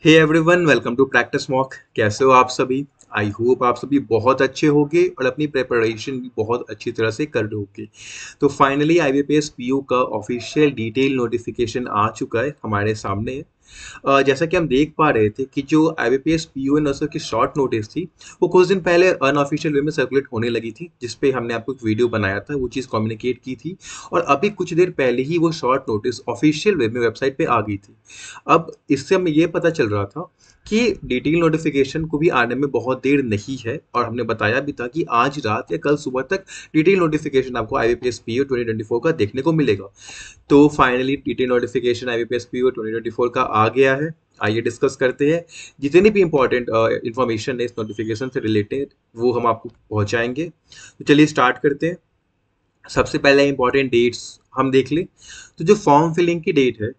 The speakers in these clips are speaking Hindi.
Hey everyone, welcome to practice mock. कैसे हो आप सभी? आई होप आप सभी बहुत अच्छे होंगे और अपनी प्रिपरेशन भी बहुत अच्छी तरह से कर रहे होंगे। तो फाइनली आईबीपीएस पीयू का ऑफिशियल डिटेल नोटिफिकेशन आ चुका है हमारे सामने। जैसा कि हम देख पा रहे थे कि जो आईबीपीएस पीयू एंड की शॉर्ट नोटिस थी, वो कुछ दिन पहले अनऑफिशियल वे में सर्कुलेट होने लगी थी, जिस पे हमने आपको एक वीडियो बनाया था, वो चीज़ कम्युनिकेट की थी। और अभी कुछ देर पहले ही वो शॉर्ट नोटिस ऑफिशियल वे में वेबसाइट पे आ गई थी। अब इससे हमें ये पता चल रहा था कि डिटेल नोटिफिकेशन को भी आने में बहुत देर नहीं है, और हमने बताया भी था कि आज रात या कल सुबह तक डिटेल नोटिफिकेशन आपको आईबीपीएस पीयू 2024 का देखने को मिलेगा। तो finally detail notification IBPS PO 2024 का आ गया है। आइए डिस्कस करते हैं। जितनी भी इंपॉर्टेंट इंफॉर्मेशन है इस नोटिफिकेशन से रिलेटेड, वो हम आपको पहुंचाएंगे। तो चलिए स्टार्ट करते हैं। सबसे पहले इंपॉर्टेंट डेट्स हम देख लें। तो जो फॉर्म फिलिंग की डेट है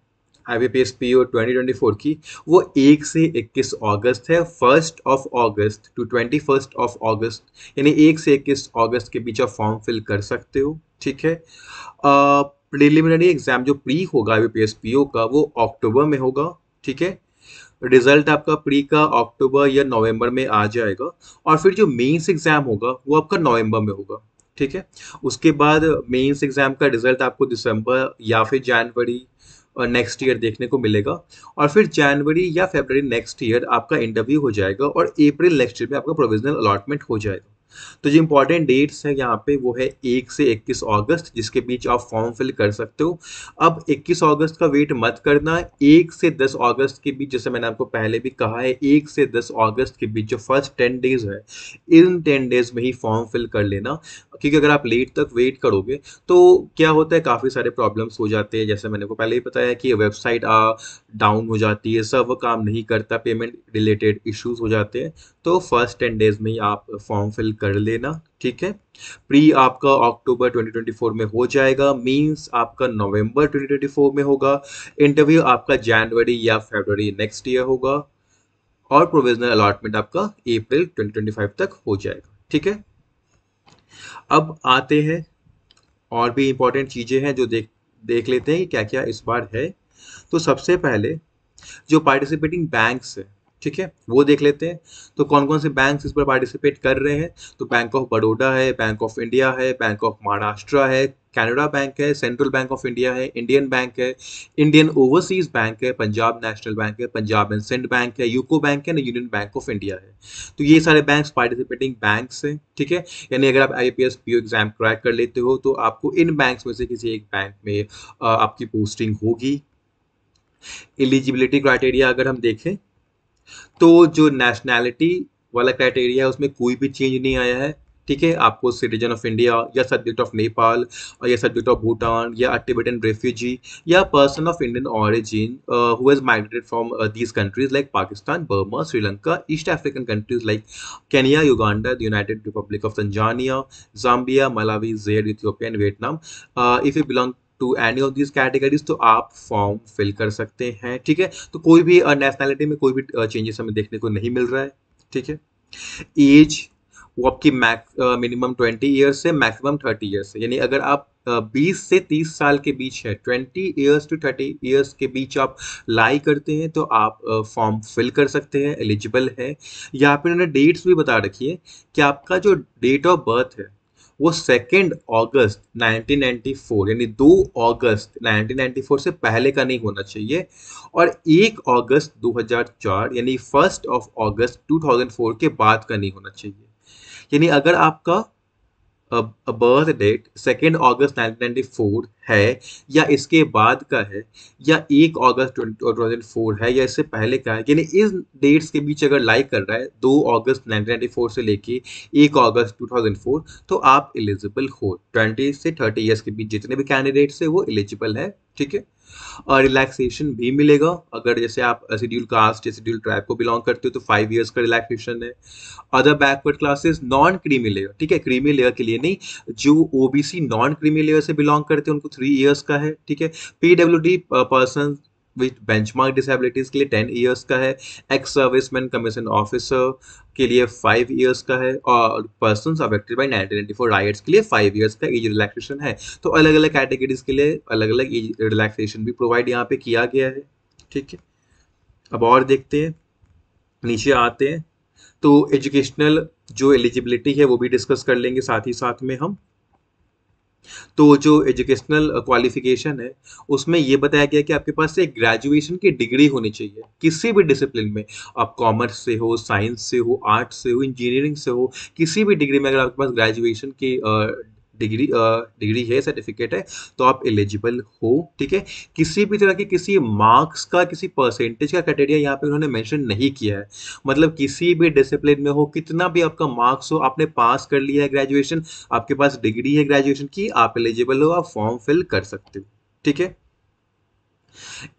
आईबीपीएस पीओ 2024 की, वो 1 से 21 अगस्त है। 1 of August to 21 of August, यानी 1 से 21 अगस्त के बीच आप फॉर्म फिल कर सकते हो। ठीक है। प्रिलिमिनरी एग्जाम जो प्री होगा आईबीपीएस पीओ का, वो अक्टूबर में होगा। ठीक है। रिजल्ट आपका प्री का अक्टूबर या नवंबर में आ जाएगा। और फिर जो मेंस एग्जाम होगा वो आपका नवंबर में होगा। ठीक है। उसके बाद मेंस एग्जाम का रिजल्ट आपको दिसंबर या फिर जनवरी और नेक्स्ट ईयर देखने को मिलेगा। और फिर जनवरी या फरवरी नेक्स्ट ईयर आपका इंटरव्यू हो जाएगा, और अप्रैल नेक्स्ट ईयर में आपका प्रोविजनल अलॉटमेंट हो जाएगा। तो जो इंपॉर्टेंट डेट्स है यहाँ पे, वो है 1 से 21 अगस्त, जिसके बीच आप फॉर्म फिल कर सकते हो। अब 21 अगस्त का वेट मत करना। 1 से 10 अगस्त के बीच, जैसे मैंने आपको पहले भी कहा है, 1 से 10 अगस्त के बीच जो फर्स्ट 10 डेज है, इन 10 डेज में ही फॉर्म फिल कर लेना। क्योंकि अगर आप लेट तक वेट करोगे तो क्या होता है, काफ़ी सारे प्रॉब्लम्स हो जाते हैं। जैसे मैंने को पहले ही बताया कि वेबसाइट डाउन हो जाती है, सर्वर काम नहीं करता, पेमेंट रिलेटेड इश्यूज हो जाते हैं। तो फर्स्ट 10 डेज में ही आप फॉर्म फिल कर लेना। ठीक है। प्री आपका अक्टूबर 2024 में हो जाएगा, मींस आपका नवंबर 2024 में होगा। इंटरव्यू आपका जनवरी या फरवरी नेक्स्ट ईयर होगा। और प्रोविजनल अलॉटमेंट आपका अप्रैल 2025 तक हो जाएगा। ठीक है। अब आते हैं, और भी इंपॉर्टेंट चीज़ें हैं जो देख देख लेते हैं कि क्या क्या इस बार है। तो सबसे पहले जो पार्टिसिपेटिंग बैंक्स है, ठीक है, वो देख लेते हैं। तो कौन कौन से बैंक्स इस पर पार्टिसिपेट कर रहे हैं? तो बैंक ऑफ बड़ौदा है, बैंक ऑफ इंडिया है, बैंक ऑफ महाराष्ट्र है, कैनरा बैंक है, सेंट्रल बैंक ऑफ इंडिया है, इंडियन बैंक है, इंडियन ओवरसीज बैंक है, पंजाब नेशनल बैंक है, पंजाब एंड सिंध बैंक है, यूको बैंक है ना, यूनियन बैंक ऑफ इंडिया है। तो ये सारे बैंक्स पार्टिसिपेटिंग बैंक्स हैं। ठीक है। यानी अगर आप आईपीएस पीओ एग्जाम क्रैक कर लेते हो तो आपको इन बैंक्स में से किसी एक बैंक में आपकी पोस्टिंग होगी। एलिजिबिलिटी क्राइटेरिया अगर हम देखें, तो जो नेशनैलिटी वाला क्राइटेरिया है उसमें कोई भी चेंज नहीं आया है। ठीक है। आपको सिटीजन ऑफ इंडिया या सब्जेक्ट ऑफ नेपाल और या सब्जेक्ट ऑफ भूटान या टिबेटन रेफ्यूजी या person of Indian origin who has migrated from these countries like Pakistan, Burma, Sri Lanka, East African countries like Kenya, Uganda, the United Republic of Tanzania, Zambia, Malawi, Zaire, Ethiopia and Vietnam. If you belong to any of this categories तो आप फॉर्म फिल कर सकते हैं। ठीक है। तो कोई भी नेशनैलिटी में कोई भी चेंजेस हमें देखने को नहीं मिल रहा है। ठीक है। एज, वो आपकी मिनिमम 20 ईयर्स है, मैक्सिमम 30 ईयर्स है। यानी अगर आप 20 से 30 साल के बीच है, 20 ईयर्स टू 30 ईयर्स के बीच आप लाई करते हैं, तो आप फॉर्म फिल कर सकते हैं, एलिजिबल है। यहाँ पे उन्होंने डेट्स भी बता रखी है कि आपका जो डेट ऑफ बर्थ है वो 2 अगस्त 1994, यानी 2 अगस्त 1994 से पहले का नहीं होना चाहिए। और 1 अगस्त 2004, यानी 1 ऑफ अगस्त 2004 के बाद का नहीं होना चाहिए। यानी अगर आपका बर्थ डेट 2 अगस्त 1994 है, या इसके बाद का है, या 1 अगस्त 2004 है, या इससे पहले का है, यानी इस डेट्स के बीच अगर लाइक कर रहा है 2 अगस्त 1994 से लेके 1 अगस्त 2004, तो आप एलिजिबल हो। 20 से 30 ईयर्स के बीच जितने भी कैंडिडेट्स है वो एलिजिबल है। ठीक है। और रिलैक्सेशन भी मिलेगा। अगर जैसे आप शेड्यूल कास्ट या शेड्यूल ट्राइब को बिलोंग करते हो तो 5 ईयर्स का रिलैक्सेशन है। Other backward classes, non creamy layer, ठीक है, क्रीमी लेयर के लिए नहीं, जो ओबीसी नॉन क्रीमी लेयर से बिलोंग करते हैं उनको 3 ईयर्स का है। ठीक है। PWD person with benchmark disabilities के लिए 10 ईयर्स का है। एक्स सर्विसमैन कमीशन ऑफिसर के लिए 5 ईयर्स का है। और पर्सन अफेक्टेड बाय 1994 राइट्स के लिए 5 ईयर्स का एज रिलैक्सेशन है। तो अलग अलग कैटेगरीज के लिए अलग अलग एज रिलैक्सेशन भी प्रोवाइड यहाँ पे किया गया है। ठीक है। अब और देखते हैं, नीचे आते हैं, तो एजुकेशनल जो एलिजिबिलिटी है वो भी डिस्कस कर लेंगे साथ ही साथ में हम। तो जो एजुकेशनल क्वालिफिकेशन है उसमें ये बताया गया कि आपके पास एक ग्रेजुएशन की डिग्री होनी चाहिए किसी भी डिसिप्लिन में। आप कॉमर्स से हो, साइंस से हो, आर्ट्स से हो, इंजीनियरिंग से हो, किसी भी डिग्री में अगर आपके पास ग्रेजुएशन की डिग्री है, सर्टिफिकेट है, तो आप एलिजिबल हो। ठीक है, किसी भी तरह के किसी मार्क्स का, किसी परसेंटेज का क्राइटेरिया यहाँ पे उन्होंने मेंशन नहीं किया है। मतलब किसी भी डिसिप्लिन में हो, कितना भी आपका मार्क्स हो, आपने पास कर लिया है ग्रेजुएशन, आपके पास डिग्री है ग्रेजुएशन की, आप एलिजिबल हो, आप फॉर्म फिल कर सकते हो। ठीक है,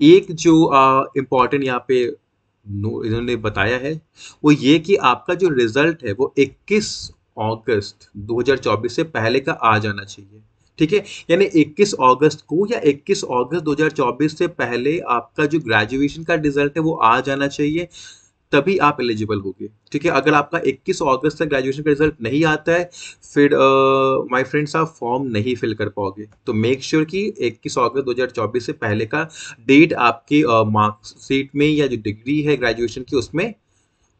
एक जो इम्पोर्टेंट यहाँ पे इन्होंने बताया है वो ये कि आपका जो रिजल्ट है वो 21 अगस्त 2024 से पहले का आ जाना चाहिए। ठीक है, यानी 21 अगस्त को या 21 अगस्त 2024 से पहले आपका जो ग्रेजुएशन का रिजल्ट है वो आ जाना चाहिए, तभी आप एलिजिबल होगे। ठीक है, अगर आपका 21 अगस्त तक ग्रेजुएशन का रिजल्ट नहीं आता है, फिर माय फ्रेंड्स आप फॉर्म नहीं फिल कर पाओगे। तो मेक श्योर कि 21 अगस्त 2024 से पहले का डेट आपकी मार्कशीट में या जो डिग्री है ग्रेजुएशन की उसमें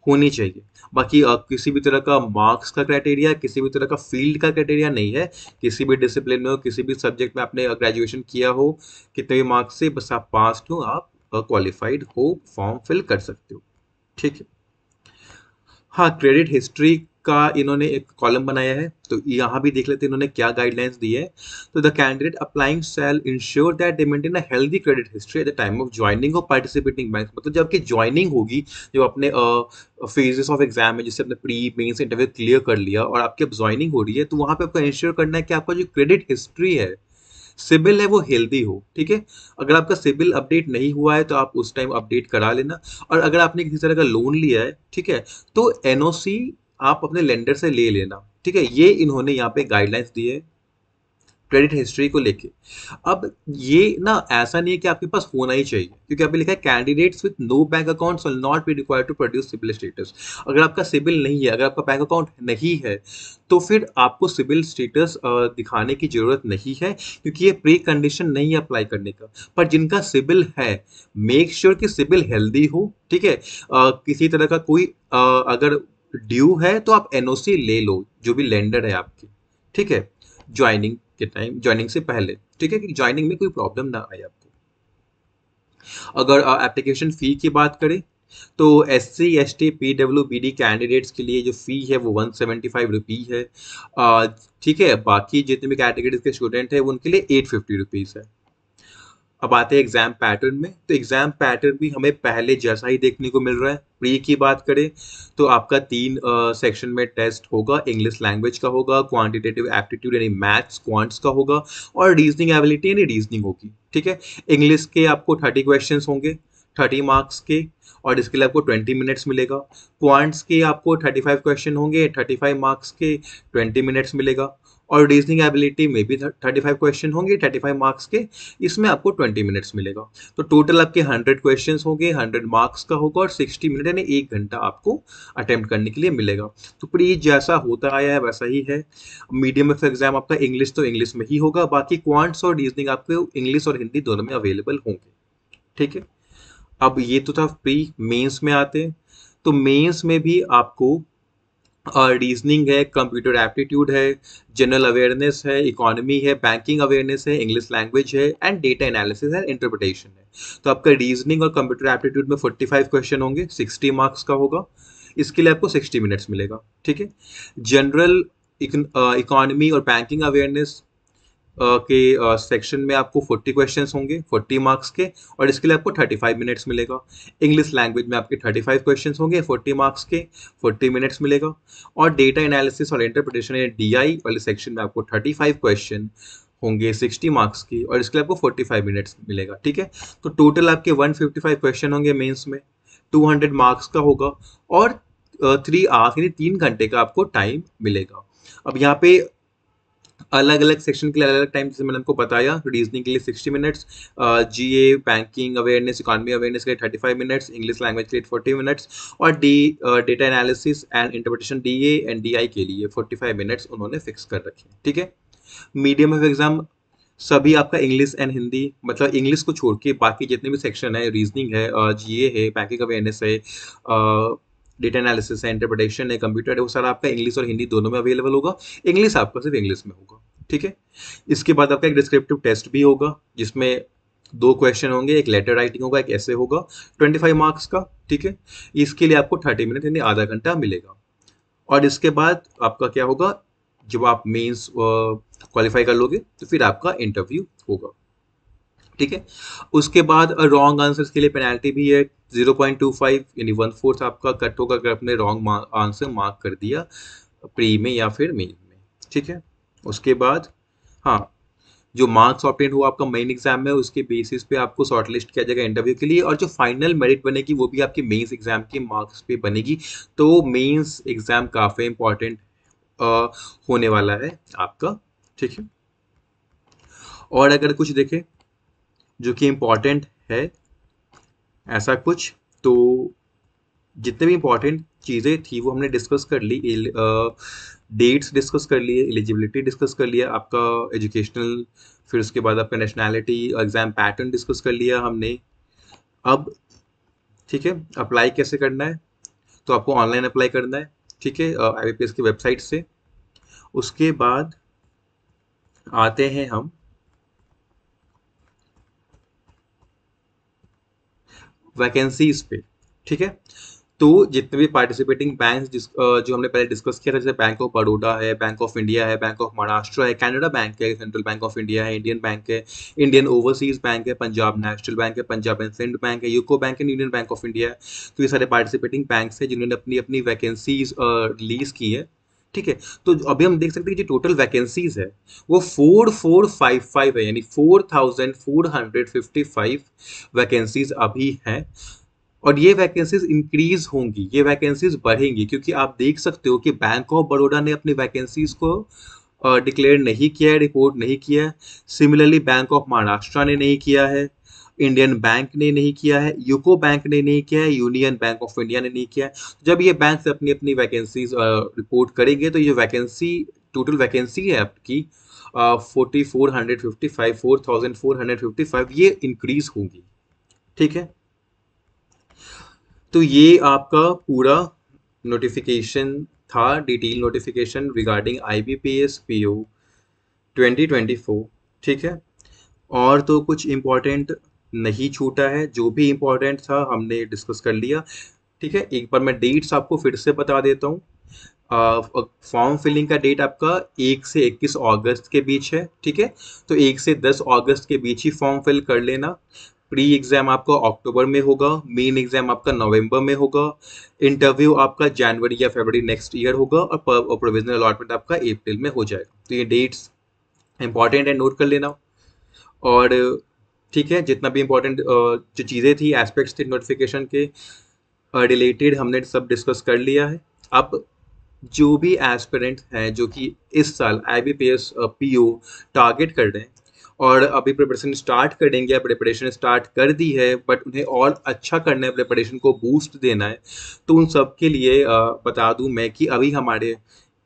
होनी चाहिए। बाकी किसी भी तरह का मार्क्स का क्राइटेरिया, किसी भी तरह का फील्ड का क्राइटेरिया नहीं है। किसी भी डिसिप्लिन में हो, किसी भी सब्जेक्ट में आपने ग्रेजुएशन किया हो, कितने भी मार्क्स से, बस आप पास हो, आप क्वालिफाइड हो, फॉर्म फिल कर सकते हो। ठीक है, हाँ, क्रेडिट हिस्ट्री का इन्होंने एक कॉलम बनाया है, तो यहाँ भी देख लेते हैं इन्होंने क्या गाइडलाइंस दी है। तो the candidate applying shall ensure that they maintain a healthy credit history at the time of joining और पार्टिसिपेटिंग बैंक। मतलब जब आपकी ज्वाइनिंग होगी, जब अपने फेजेस ऑफ एग्जाम है, जिससे अपने प्री मेंस इंटरव्यू क्लियर कर लिया और आपकी अब ज्वाइनिंग हो रही है, तो वहाँ पे आपको इंश्योर करना है कि आपका जो क्रेडिट हिस्ट्री है, सिबिल है, वो हेल्दी हो। ठीक है, अगर आपका सिबिल अपडेट नहीं हुआ है तो आप उस टाइम अपडेट करा लेना। और अगर आपने किसी तरह का लोन लिया है, ठीक है, तो एनओसी आप अपने लेंडर से ले लेना। ठीक है, ये इन्होंने यहाँ पे गाइडलाइंस दी है क्रेडिट हिस्ट्री को लेके। अब ये ना ऐसा नहीं है कि आपके पास होना ही चाहिए, क्योंकि अभी लिखा है candidates with no bank accounts will not be required to produce CIBIL status. अगर आपका सिबिल नहीं है, अगर आपका बैंक अकाउंट नहीं है, तो फिर आपको सिबिल स्टेटस दिखाने की जरूरत नहीं है, क्योंकि ये प्री कंडीशन नहीं है अप्लाई करने का। पर जिनका सिबिल है, मेक श्योर कि सिबिल हेल्दी हो। ठीक है, किसी तरह का कोई अगर ड्यू है तो आप एनओसी ले लो, जो भी लेंडर है आपकी। ठीक है, ज्वाइनिंग के टाइम, ज्वाइनिंग से पहले। ठीक है, कि ज्वाइनिंग में कोई प्रॉब्लम ना आए आपको। अगर एप्लीकेशन फ़ी की बात करें, तो S C S T P W B D candidates के लिए जो फ़ी है वो 175 रुपी है। ठीक है, बाकी जितने भी कैटेगरीज के स्टूडेंट हैं उनके लिए 850 रुपीज़ है। अब आते हैं एग्जाम पैटर्न में, तो एग्जाम पैटर्न भी हमें पहले जैसा ही देखने को मिल रहा है। प्री की बात करें तो आपका 3 सेक्शन में टेस्ट होगा। इंग्लिश लैंग्वेज का होगा, क्वांटिटेटिव एप्टीट्यूड यानी मैथ्स क्वांट्स का होगा, और रीजनिंग एबिलिटी यानी रीजनिंग होगी। ठीक है, इंग्लिश के आपको 30 क्वेश्चन होंगे, 30 मार्क्स के, और इसके लिए आपको 20 मिनट्स मिलेगा। क्वांट्स के आपको 35 क्वेश्चन होंगे, 35 मार्क्स के, 20 मिनट्स मिलेगा। और रीजनिंग एबिलिटी में भी 35 क्वेश्चन होंगे, 35 मार्क्स के, इसमें आपको 20 मिनट्स मिलेगा। तो टोटल आपके 100 क्वेश्चन होंगे, 100 मार्क्स का होगा, और 60 मिनट यानी 1 घंटा आपको अटेम्प्ट करने के लिए मिलेगा। तो प्री जैसा होता आया है वैसा ही है। मीडियम ऑफ एग्जाम आपका इंग्लिश तो इंग्लिश में ही होगा, बाकी क्वांट्स और रीजनिंग आपको इंग्लिश और हिंदी दोनों में अवेलेबल होंगे। ठीक है, अब ये तो था प्री। मेंस में आते हैं, तो मेंस में भी आपको रीजनिंग है, कंप्यूटर एप्टीट्यूड है, जनरल अवेयरनेस है, इकोनॉमी है, बैंकिंग अवेयरनेस है, इंग्लिश लैंग्वेज है, and data analysis and interpretation है। तो आपका रीजनिंग और कंप्यूटर एप्टीट्यूड में 45 क्वेश्चन होंगे, 60 मार्क्स का होगा। इसके लिए आपको 60 मिनट्स मिलेगा। ठीक है, जनरल इकोनॉमी और बैंकिंग अवेयरनेस के सेक्शन में आपको 40 क्वेश्चंस होंगे, 40 मार्क्स के, और इसके लिए आपको 35 मिनट्स मिलेगा। इंग्लिश लैंग्वेज में आपके 35 क्वेश्चंस होंगे, 40 मार्क्स के, 40 मिनट्स मिलेगा। और डेटा एनालिसिस और इंटरप्रिटेशन डीआई वाले सेक्शन में आपको 35 क्वेश्चन होंगे, 60 मार्क्स की, और इसके लिए आपको 45 मिनट्स मिलेगा। ठीक है, तो टोटल आपके 155 क्वेश्चन होंगे मेंस में, 200 मार्क्स का होगा, और 3 आवर्स यानी 3 घंटे का आपको टाइम मिलेगा। अब यहाँ पे अलग अलग सेक्शन के लिए अलग अलग टाइम, जैसे मैंने आपको बताया, रीजनिंग के लिए 60 मिनट्स, जीए, बैंकिंग अवेयरनेस, इकोनॉमी अवेयरनेस के लिए 35 मिनट्स, इंग्लिश लैंग्वेज के लिए 40 मिनट्स, और data analysis and interpretation DA and DI के लिए 45 मिनट्स उन्होंने फिक्स कर रखे हैं। ठीक है, मीडियम ऑफ एग्जाम सभी आपका इंग्लिश एंड हिंदी, मतलब इंग्लिश को छोड़ के बाकी जितने भी सेक्शन है, रीजनिंग है, जीए है, बैंकिंग अवेयरनेस है, डेटा एनालिसिस है, इंटरप्रिटेशन है, कंप्यूटर है, वो सारा आपका इंग्लिश और हिंदी दोनों में अवेलेबल होगा। इंग्लिश आपका सिर्फ इंग्लिश में होगा, ठीक है। इसके बाद आपका एक डिस्क्रिप्टिव टेस्ट भी होगा, जिसमें 2 क्वेश्चन होंगे, एक लेटर राइटिंग होगा, एक ऐसे होगा, 25 मार्क्स का, ठीक है। इसके लिए आपको 30 मिनट यानी आधा घंटा मिलेगा। और इसके बाद आपका क्या होगा, जब आप मेंस क्वालिफाई कर लोगे तो फिर आपका इंटरव्यू होगा, ठीक है। उसके बाद रॉन्ग आंसर्स के लिए पेनल्टी भी है 0.25 यानी 1/4 आपका कट होगा अगर आपने रॉन्ग आंसर मार्क कर दिया प्री में या फिर मेन में, ठीक है। उसके बाद हाँ, जो मार्क्स ऑब्टेन हुआ आपका मेन एग्जाम में, उसके बेसिस पे आपको शॉर्टलिस्ट किया जाएगा इंटरव्यू के लिए, और जो फाइनल मेरिट बनेगी वो भी आपके मेंस एग्जाम के मार्क्स पे बनेगी। तो मेंस एग्जाम काफ़ी इंपॉर्टेंट होने वाला है आपका, ठीक है। और अगर कुछ देखें जो कि इम्पॉर्टेंट है ऐसा कुछ, तो जितने भी इम्पोर्टेंट चीज़ें थी वो हमने डिस्कस कर ली। डेट्स डिस्कस कर लिए, एलिजिबिलिटी डिस्कस कर लिया, आपका एजुकेशनल, फिर उसके बाद आपका नेशनैलिटी, एग्जाम पैटर्न डिस्कस कर लिया हमने। अब ठीक है, अप्लाई कैसे करना है, तो आपको ऑनलाइन अप्लाई करना है, ठीक है, IBPS की वेबसाइट से। उसके बाद आते हैं हम वैकेंसीज पे, ठीक है। तो जितने भी पार्टिसिपेटिंग बैंक जो हमने पहले डिस्कस किया था, जैसे बैंक ऑफ बड़ौदा है, बैंक ऑफ इंडिया है, बैंक ऑफ महाराष्ट्र है, कनाडा बैंक है, सेंट्रल बैंक ऑफ इंडिया है, इंडियन बैंक है, इंडियन ओवरसीज बैंक है, पंजाब नेशनल बैंक है, पंजाब एंड सिंध बैंक है, यूको बैंक है, यूनियन बैंक ऑफ इंडिया है। तो ये सारे पार्टिसिपेटिंग बैंक्स हैं जिन्होंने अपनी अपनी वैकेंसीज रिलीज की है, ठीक है। तो अभी हम देख सकते हैं कि जो टोटल वैकेंसीज है वो 4455 है, यानी 4455 वैकेंसीज अभी हैं। और ये वैकेंसीज इंक्रीज होंगी, ये वैकेंसीज बढ़ेंगी, क्योंकि आप देख सकते हो कि बैंक ऑफ बड़ौदा ने अपनी वैकेंसीज को डिक्लेयर नहीं किया है, रिपोर्ट नहीं किया है। सिमिलरली बैंक ऑफ महाराष्ट्र ने नहीं किया है, इंडियन बैंक ने नहीं किया है, यूको बैंक ने नहीं किया है, यूनियन बैंक ऑफ इंडिया ने नहीं किया है। जब ये बैंक अपनी अपनी वैकेंसीज रिपोर्ट करेंगे तो ये वैकेंसी, टोटल वैकेंसी है आपकी 4455 ये इंक्रीज होंगी, ठीक है। तो ये आपका पूरा नोटिफिकेशन था, detail notification regarding IBPS PO 2024, ठीक है। और तो कुछ इम्पोर्टेंट नहीं छूटा है, जो भी इम्पोर्टेंट था हमने डिस्कस कर लिया, ठीक है। एक बार मैं डेट्स आपको फिर से बता देता हूँ। फॉर्म फिलिंग का डेट आपका 1 से 21 अगस्त के बीच है, ठीक है। तो 1 से 10 अगस्त के बीच ही फॉर्म फिल कर लेना। प्री एग्जाम आपका अक्टूबर में होगा, मेन एग्जाम आपका नवंबर में होगा, इंटरव्यू आपका जनवरी या फरवरी नेक्स्ट ईयर होगा, और प्रोविजनल अलॉटमेंट आपका अप्रैल में हो जाएगा। तो ये डेट्स इंपॉर्टेंट है, नोट कर लेना। और ठीक है, जितना भी इम्पोर्टेंट जो चीज़ें थी, एस्पेक्ट्स थे नोटिफिकेशन के रिलेटेड, हमने सब डिस्कस कर लिया है। अब जो भी एस्पिरेंट हैं जो कि इस साल IBPS PO टारगेट कर रहे हैं और अभी प्रिपरेशन स्टार्ट करेंगे या प्रिपरेशन स्टार्ट कर दी है, बट उन्हें और अच्छा करना है, प्रिपरेशन को बूस्ट देना है, तो उन सब के लिए बता दूं मैं कि अभी हमारे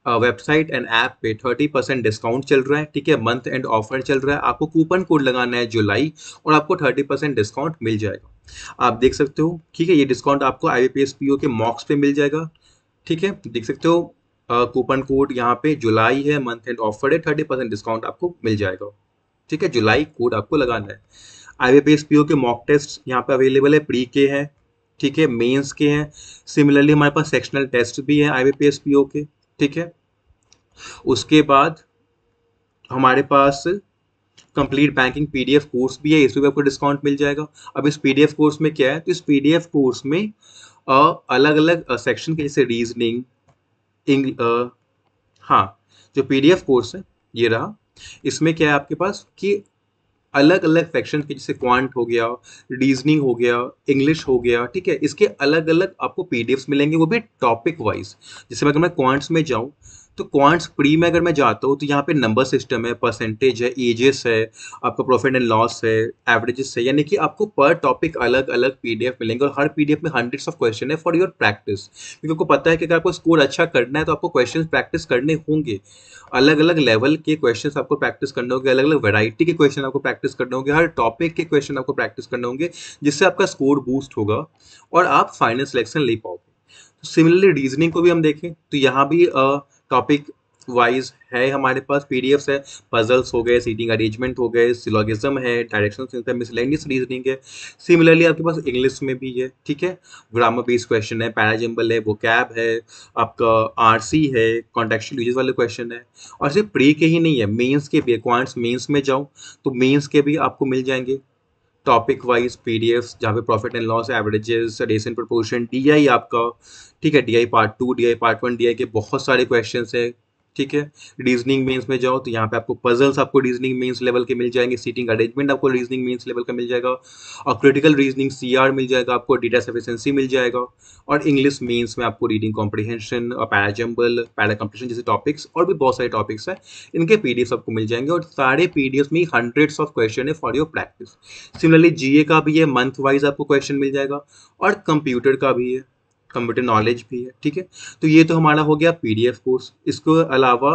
वेबसाइट एंड ऐप पे 30% डिस्काउंट चल रहा है, ठीक है। मंथ एंड ऑफर चल रहा है, आपको कूपन कोड लगाना है जुलाई, और आपको 30% डिस्काउंट मिल जाएगा। आप देख सकते हो, ठीक है। ये डिस्काउंट आपको IBPS PO के मॉक्स पे मिल जाएगा, ठीक है। देख सकते हो कूपन कोड यहाँ पे जुलाई है, मंथ एंड ऑफर है, 30% डिस्काउंट आपको मिल जाएगा, ठीक है। जुलाई कोड आपको लगाना है। IBPS PO के मॉक टेस्ट यहाँ पे अवेलेबल है, प्री के हैं, ठीक है, मेंस के हैं। सिमिलरली हमारे पास सेक्शनल टेस्ट भी है IBPS PO के, ठीक है। उसके बाद हमारे पास कंप्लीट बैंकिंग PDF कोर्स भी है, इसमें भी आपको डिस्काउंट मिल जाएगा। अब इस PDF कोर्स में क्या है, तो इस PDF कोर्स में अलग अलग सेक्शन के, जैसे रीजनिंग, हाँ, जो PDF कोर्स है ये रहा। इसमें क्या है आपके पास कि अलग अलग सेक्शन के, जैसे क्वांट हो गया, रीजनिंग हो गया, इंग्लिश हो गया, ठीक है, इसके अलग अलग आपको PDFs मिलेंगे, वो भी टॉपिक वाइज। जैसे मैं अगर मैं क्वांट्स में जाऊँ तो क्वांट्स प्री में अगर मैं जाता हूँ तो यहाँ पे नंबर सिस्टम है, परसेंटेज है, एजेस है, आपका प्रॉफिट एंड लॉस है, एवरेजेस है, यानी कि आपको पर टॉपिक अलग अलग पीडीएफ मिलेंगे और हर पीडीएफ में हंड्रेड्स ऑफ क्वेश्चन है फॉर योर प्रैक्टिस, क्योंकि आपको पता है कि अगर आपको स्कोर अच्छा करना है तो आपको क्वेश्चन प्रैक्टिस करने होंगे, अलग अलग लेवल के क्वेश्चंस आपको प्रैक्टिस करने होंगे, अलग अलग वैरायटी के क्वेश्चन आपको प्रैक्टिस करने होंगे, हर टॉपिक के क्वेश्चन आपको प्रैक्टिस करने होंगे, जिससे आपका स्कोर बूस्ट होगा और आप फाइनल सिलेक्शन ले पाओगे। सिमिलरली रीजनिंग को भी हम देखें तो यहाँ भी टॉपिक वाइज है, हमारे पास पीडीएफ्स है, पजल्स हो गए, सीटिंग अरेंजमेंट हो गए, सिलोगिज्म है, डायरेक्शन है, मिसलेनियस रीजनिंग है। सिमिलरली आपके पास इंग्लिश में भी है, ठीक है, ग्रामर बेस्ड क्वेश्चन है, पैराजिम्बल है, वोकैब है, आपका आरसी है, कॉन्टेक्चुअल यूजेस वाले क्वेश्चन है। और सिर्फ प्री के ही नहीं है, मेंस के भी, क्वांट्स मेंस में जाऊँ तो मेंस के भी आपको मिल जाएंगे टॉपिक वाइज पीडीएफ्स, जहाँ पे profit and loss, averages, ration proportion, DI आपका, ठीक है, DI part 2, DI part 1, DI के बहुत सारे क्वेश्चंस है, ठीक है। रीजनिंग मेंस में जाओ तो यहाँ पे आपको पजल्स आपको रीजनिंग मेंस लेवल के मिल जाएंगे, सीटिंग अरेंजमेंट आपको रीजनिंग मेंस लेवल का मिल जाएगा, और क्रिटिकल रीजनिंग सीआर मिल जाएगा आपको, डेटा सफिशिएंसी मिल जाएगा, और इंग्लिश मेंस में आपको रीडिंग कॉम्प्रिहेंशन और पैराजम्बल, पैरा कंप्लीशन जैसे टॉपिक्स और भी बहुत सारे टॉपिक्स हैं, इनके पीडीएफ आपको मिल जाएंगे, और सारे पीडीएफ में हंड्रेड्स ऑफ क्वेश्चन है फॉर योर प्रैक्टिस। सिमिलरली जीए का भी है, मंथ वाइज आपको क्वेश्चन मिल जाएगा, और कंप्यूटर का भी है, कंप्यूटर नॉलेज भी है, ठीक है। तो ये तो हमारा हो गया पीडीएफ कोर्स। इसको अलावा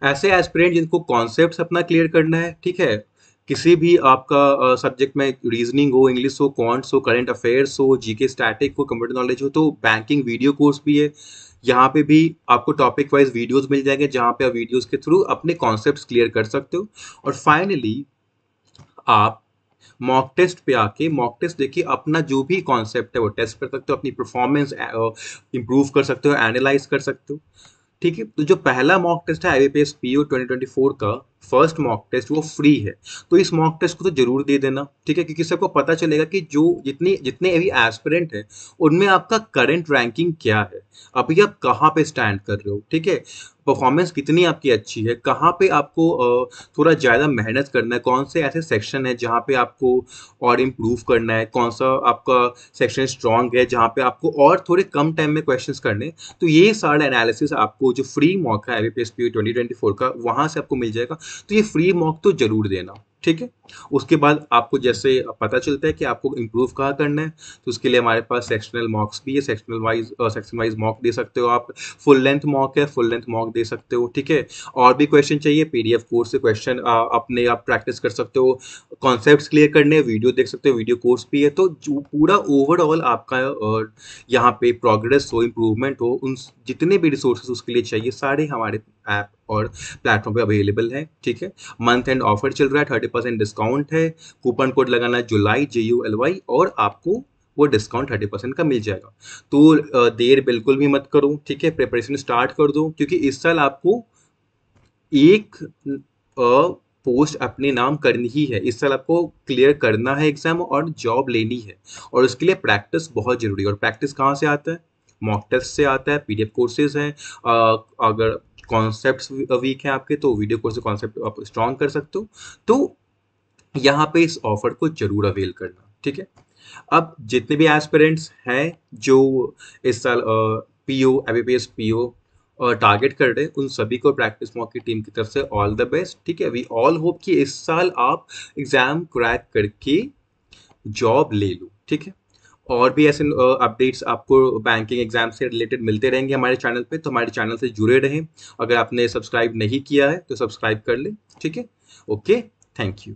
ऐसे एस्पिरेंट जिनको कॉन्सेप्ट्स अपना क्लियर करना है, ठीक है, किसी भी आपका सब्जेक्ट में, रीजनिंग हो, इंग्लिश हो, क्वांट्स हो, करंट अफेयर्स हो, जीके स्टैटिक हो, कंप्यूटर नॉलेज हो, तो बैंकिंग वीडियो कोर्स भी है। यहाँ पे भी आपको टॉपिक वाइज वीडियोस मिल जाएंगे, जहाँ पे आप वीडियोस के थ्रू अपने कॉन्सेप्ट्स क्लियर कर सकते हो। और फाइनली आप मॉक टेस्ट पे आके मॉक टेस्ट देखिए, अपना जो भी कॉन्सेप्ट है वो टेस्ट कर सकते हो, अपनी परफॉर्मेंस इंप्रूव कर सकते हो, एनालाइज कर सकते हो, ठीक है। तो जो पहला मॉक टेस्ट है आईबीपीएस पीओ 2024 का फर्स्ट मॉक टेस्ट, वो फ्री है, तो इस मॉक टेस्ट को तो जरूर दे देना, ठीक है, क्योंकि सबको पता चलेगा कि जो जितने जितने अभी एस्पिरेंट है उनमें आपका करंट रैंकिंग क्या है, अभी आप कहाँ पे स्टैंड कर रहे हो, ठीक है, परफॉर्मेंस कितनी आपकी अच्छी है, कहाँ पे आपको थोड़ा ज़्यादा मेहनत करना है, कौन से ऐसे सेक्शन है जहाँ पे आपको और इम्प्रूव करना है, कौन सा आपका सेक्शन स्ट्रांग है जहाँ पे आपको और थोड़े कम टाइम में क्वेश्चंस करने हैं। तो ये सारा एनालिसिस आपको जो फ्री मॉक है आईबीपीएस पीओ 2024 का, वहाँ से आपको मिल जाएगा। तो ये फ्री मॉक तो जरूर देना, ठीक है। उसके बाद आपको जैसे पता चलता है कि आपको इम्प्रूव कहाँ करना है, तो उसके लिए हमारे पास सेक्शनल मॉक्स भी है, सेक्शन वाइज मॉक दे सकते हो आप, फुल लेंथ मॉक है, फुल लेंथ मॉक दे सकते हो, ठीक है। और भी क्वेश्चन चाहिए, पीडीएफ कोर्स से क्वेश्चन अपने आप प्रैक्टिस कर सकते हो, कॉन्सेप्ट्स क्लियर करने वीडियो देख सकते हो, वीडियो कोर्स भी है। तो जो पूरा ओवरऑल आपका यहाँ पे प्रोग्रेस हो, इम्प्रूवमेंट हो, उन जितने भी रिसोर्सेज उसके लिए चाहिए, सारे हमारे ऐप और प्लेटफॉर्म पे अवेलेबल है, ठीक है। मंथ एंड ऑफर चल रहा है, 30% डिस्काउंट है, कूपन कोड लगाना है जुलाई JULY, और आपको वो डिस्काउंट 30% का मिल जाएगा। तो देर बिल्कुल भी मत करो, ठीक है, प्रिपरेशन स्टार्ट कर दो, क्योंकि इस साल आपको एक पोस्ट अपने नाम करनी ही है, इस साल आपको क्लियर करना है एग्जाम और जॉब लेनी है, और उसके लिए प्रैक्टिस बहुत जरूरी है। और प्रैक्टिस कहाँ से आता है? मॉक टेस्ट से आता है, पीडीएफ कोर्सेज हैं, अगर कॉन्सेप्ट्स वीक हैं आपके तो वीडियो कोर्स से कॉन्सेप्ट आप स्ट्रॉन्ग कर सकते हो। तो यहाँ पे इस ऑफर को जरूर अवेल करना, ठीक है। अब जितने भी एस्पिरेंट्स हैं जो इस साल पीओ एबीपीएस पीओ टारगेट कर रहे हैं, उन सभी को प्रैक्टिस मॉक की टीम की तरफ से ऑल द बेस्ट, ठीक है। वी ऑल होप कि इस साल आप एग्जाम क्रैक करके जॉब ले लो, ठीक है। और भी ऐसे अपडेट्स आपको बैंकिंग एग्जाम से रिलेटेड मिलते रहेंगे हमारे चैनल पे, तो हमारे चैनल से जुड़े रहें। अगर आपने सब्सक्राइब नहीं किया है तो सब्सक्राइब कर लें, ठीक है। Okay, thank you.